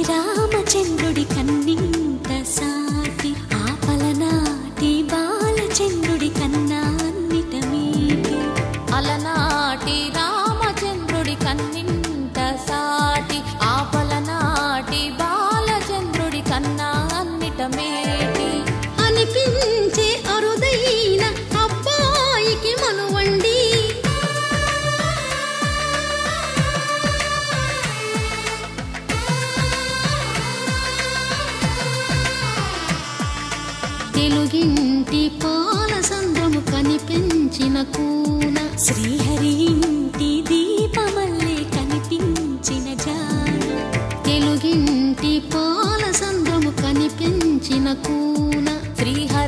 రామచంద్రుడి కన్నింత సాటి ఆపలనాటి బాలచంద్రుడి కన్నా అన్నిట మీటి అలనాటి రామచంద్రుడి కన్నింత సాటి ఆపలనాటి బాలచంద్రుడి కన్నా అన్నిట మేటి అనిపించే అరుదైన అబ్బాయికి మనువండి తెలుగింటి పాలసంద్రము కనిపించిన కూన శ్రీహరి ఇంటి దీపమల్లే కనిపించిన జాన తెలుగింటి పాలసంద్రము కనిపించిన కూన శ్రీహరి